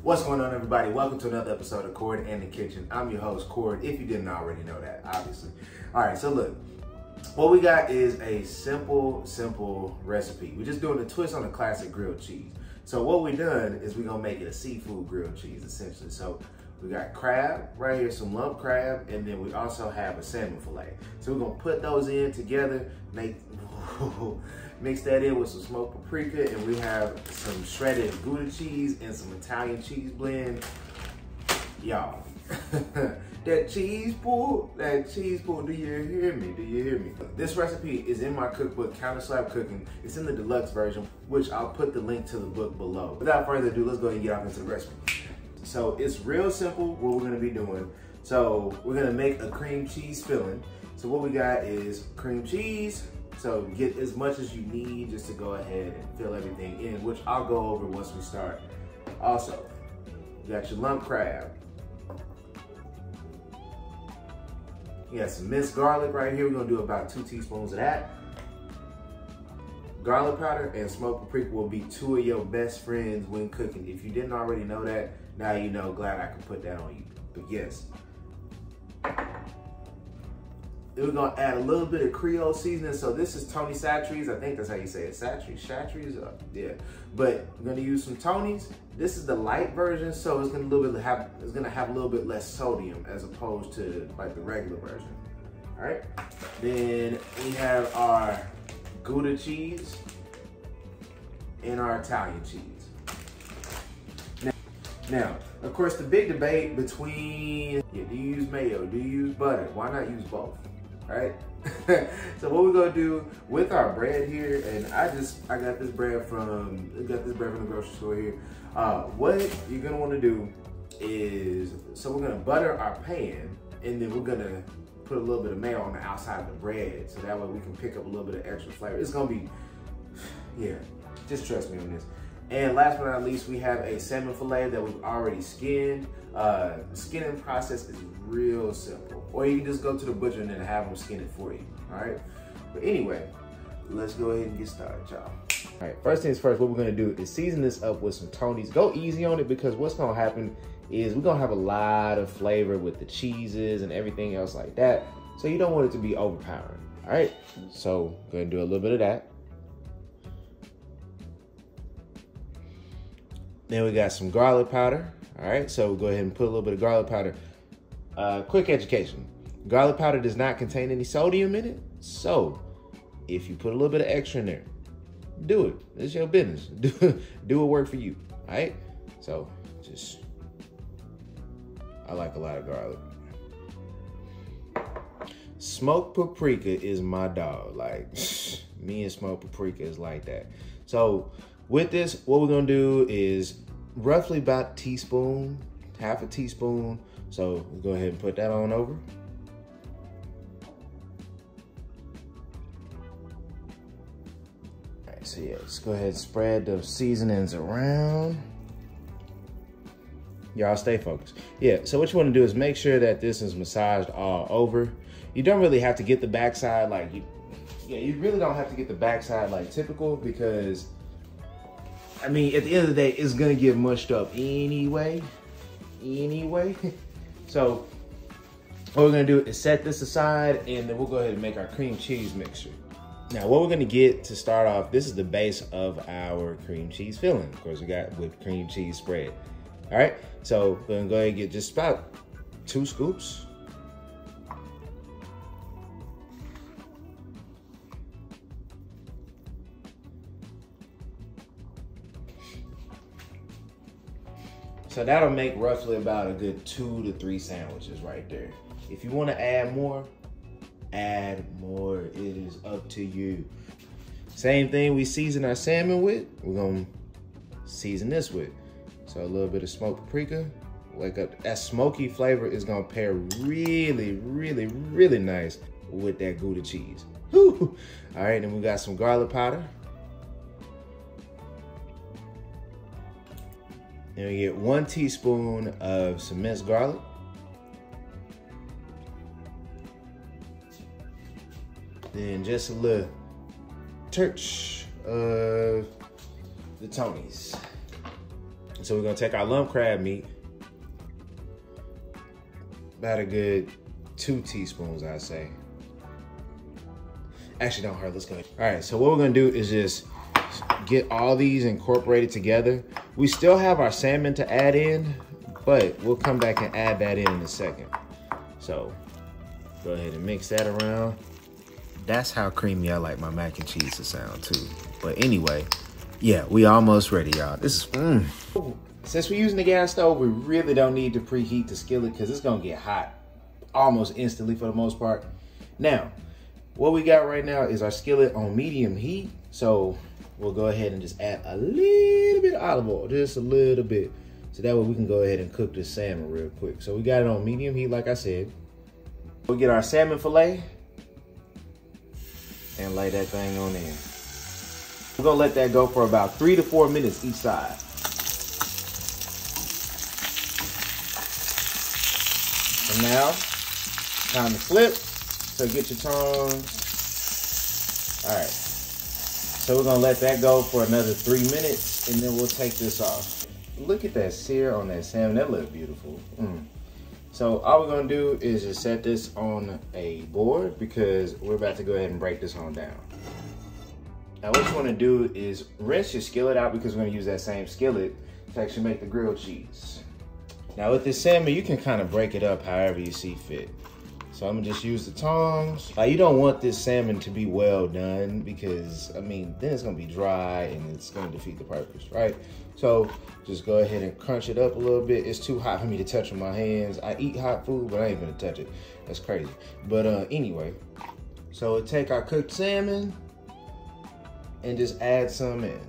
What's going on, everybody? Welcome to another episode of Cord in the Kitchen. I'm your host, Cord, if you didn't already know that, obviously. All right, so look, what we got is a simple recipe. We're just doing a twist on a classic grilled cheese. So what we've done is we're gonna make it a seafood grilled cheese, essentially. So we got crab right here, some lump crab, and then we also have a salmon fillet. So we're gonna put those in together, mix that in with some smoked paprika, and we have some shredded Gouda cheese and some Italian cheese blend. Y'all, that cheese pool, do you hear me? Do you hear me? This recipe is in my cookbook, Counter Slap Cooking. It's in the deluxe version, which I'll put the link to the book below. Without further ado, let's go ahead and get off into the recipe. So it's real simple what we're gonna be doing. So we're gonna make a cream cheese filling. So what we got is cream cheese. So get as much as you need just to go ahead and fill everything in, which I'll go over once we start. Also, you got your lump crab. You got some minced garlic right here. We're gonna do about 2 teaspoons of that. Garlic powder and smoked paprika will be 2 of your best friends when cooking. If you didn't already know that, now you know. Glad I could put that on you. But yes. Then we're gonna add a little bit of Creole seasoning. So this is Tony Chachere's. I think that's how you say it. Chachere's, yeah. But we're gonna use some Tony's. This is the light version, so it's gonna have a little bit less sodium as opposed to like the regular version. All right. Then we have our Gouda cheese and our Italian cheese. Now, of course, the big debate between, do you use mayo? Do you use butter? Why not use both, right? So what we're gonna do with our bread here, and I got this bread from the grocery store here. What you're gonna wanna do is, so we're gonna butter our pan, and then we're gonna put a little bit of mayo on the outside of the bread, so that way we can pick up a little bit of extra flavor. It's gonna be, yeah, just trust me on this. And last but not least, we have a salmon fillet that we've already skinned. The skinning process is real simple. Or you can just go to the butcher and then have them skin it for you, all right? But anyway, let's go ahead and get started, y'all. All right, first things first, what we're gonna do is season this up with some Tony's. Go easy on it, because what's gonna happen is we're gonna have a lot of flavor with the cheeses and everything else like that. So you don't want it to be overpowering, all right? So I'm gonna do a little bit of that. Then we got some garlic powder. All right, so we'll go ahead and put a little bit of garlic powder. Quick education. Garlic powder does not contain any sodium in it. So if you put a little bit of extra in there, do it. It's your business. Do what work for you, all right? So just, I like a lot of garlic. Smoked paprika is my dog. Like, me and smoked paprika is like that. So with this, what we're gonna do is roughly about a teaspoon, half a teaspoon. So we'll go ahead and put that on over. All right, so yeah, let's go ahead and spread the seasonings around. Y'all stay focused. Yeah, so what you wanna do is make sure that this is massaged all over. You don't really have to get the backside like you really don't have to get the backside like typical, because I mean, at the end of the day, it's gonna get mushed up anyway. So what we're gonna do is set this aside, and then we'll go ahead and make our cream cheese mixture. Now, what we're gonna get to start off, this is the base of our cream cheese filling. Of course, we got whipped cream cheese spread. All right, so we're gonna go ahead and get just about 2 scoops. So that'll make roughly about a good 2 to 3 sandwiches right there. If you want to add more, add more. It is up to you. Same thing we season our salmon with, we're gonna season this with. So a little bit of smoked paprika. That smoky flavor is gonna pair really nice with that Gouda cheese. Whew. All right, then we got some garlic powder. Then we get 1 teaspoon of some minced garlic. Then just a little touch of the Tonys. So we're gonna take our lump crab meat, about a good 2 teaspoons, I'd say. Actually, don't hurt, let's go ahead. All right, so what we're gonna do is just get all these incorporated together. We still have our salmon to add in, but we'll come back and add that in a second. So go ahead and mix that around. That's how creamy I like my mac and cheese to sound too. But anyway, yeah, we almost ready, y'all. This is, Since we're using the gas stove, we really don't need to preheat the skillet because it's gonna get hot almost instantly for the most part. Now, what we got right now is our skillet on medium heat. So we'll go ahead and just add a little bit of olive oil, just a little bit. So that way we can go ahead and cook this salmon real quick. So we got it on medium heat, like I said. We'll get our salmon fillet and lay that thing on in. We're gonna let that go for about 3 to 4 minutes each side. And now, time to flip. So get your tongs. All right. So we're gonna let that go for another 3 minutes and then we'll take this off. Look at that sear on that salmon, that looks beautiful. So all we're gonna do is just set this on a board because we're about to go ahead and break this on down. Now what you wanna do is rinse your skillet out because we're gonna use that same skillet to actually make the grilled cheese. Now with this salmon, you can kind of break it up however you see fit. So I'm gonna just use the tongs. Now you don't want this salmon to be well done because, I mean, then it's gonna be dry and it's gonna defeat the purpose, right? So just go ahead and crunch it up a little bit. It's too hot for me to touch with my hands. I eat hot food, but I ain't gonna touch it. That's crazy. But anyway, so we'll take our cooked salmon and just add some in.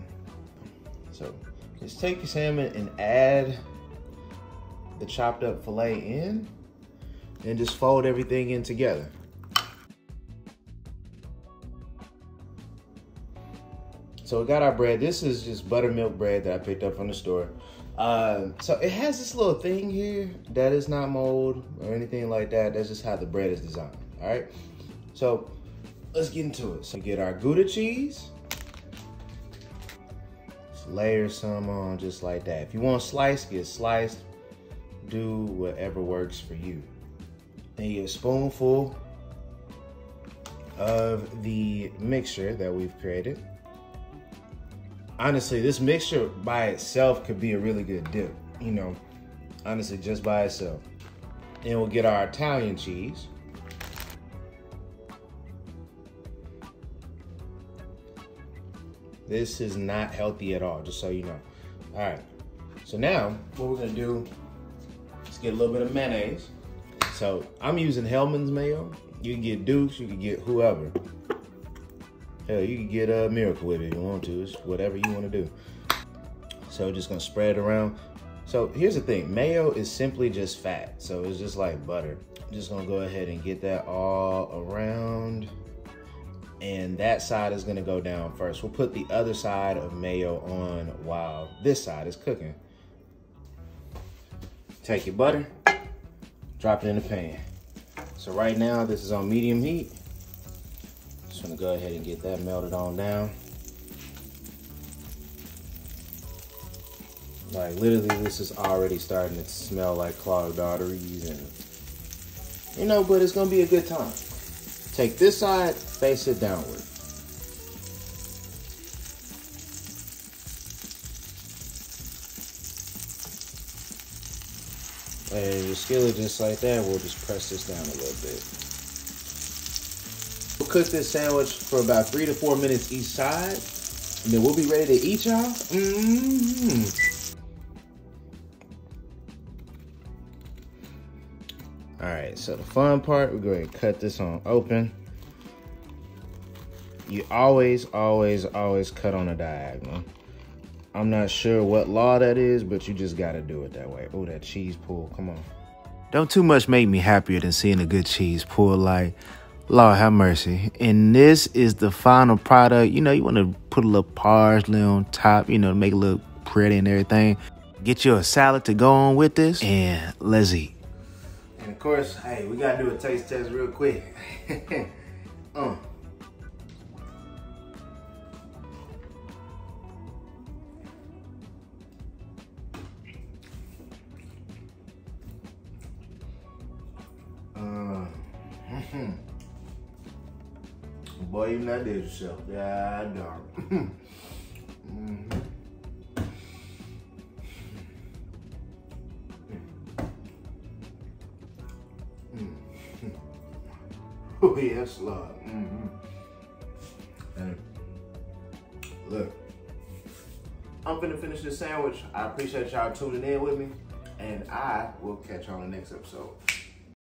So just take your salmon and add the chopped up filet in and just fold everything in together. So we got our bread. This is just buttermilk bread that I picked up from the store. So it has this little thing here that is not mold or anything like that. That's just how the bread is designed, all right? So let's get into it. So get our Gouda cheese. Just layer some on just like that. If you want sliced, get sliced. Do whatever works for you. Then you get a spoonful of the mixture that we've created. Honestly, this mixture by itself could be a really good dip, you know, honestly, just by itself. Then we'll get our Italian cheese. This is not healthy at all, just so you know. All right, so now what we're gonna do is get a little bit of mayonnaise. So I'm using Hellman's mayo. You can get Duke's, you can get whoever. Hell, you can get a Miracle Whip if you want to. It's whatever you want to do. So just gonna spread it around. So here's the thing, mayo is simply just fat. So it's just like butter. I'm just gonna go ahead and get that all around. And that side is gonna go down first. We'll put the other side of mayo on while this side is cooking. Take your butter, drop it in the pan. So right now, this is on medium heat. Just gonna go ahead and get that melted on down. Like literally, this is already starting to smell like clogged arteries and, you know, but it's gonna be a good time. Take this side, face it downward. And your skillet just like that, we'll just press this down a little bit. We'll cook this sandwich for about 3 to 4 minutes each side, and then we'll be ready to eat, y'all. All right, so the fun part, we're going to cut this on open. You always cut on a diagonal. I'm not sure what law that is, but you just gotta do it that way. Oh, that cheese pull, come on. Don't too much make me happier than seeing a good cheese pull, like, Lord have mercy. And this is the final product. You know, you wanna put a little parsley on top, you know, to make it look pretty and everything. Get you a salad to go on with this, and let's eat. And of course, hey, we gotta do a taste test real quick. Boy, you not did yourself. Yeah, darn. Oh yes, Lord. And look, I'm finna finish this sandwich. I appreciate y'all tuning in with me, and I will catch y'all on the next episode.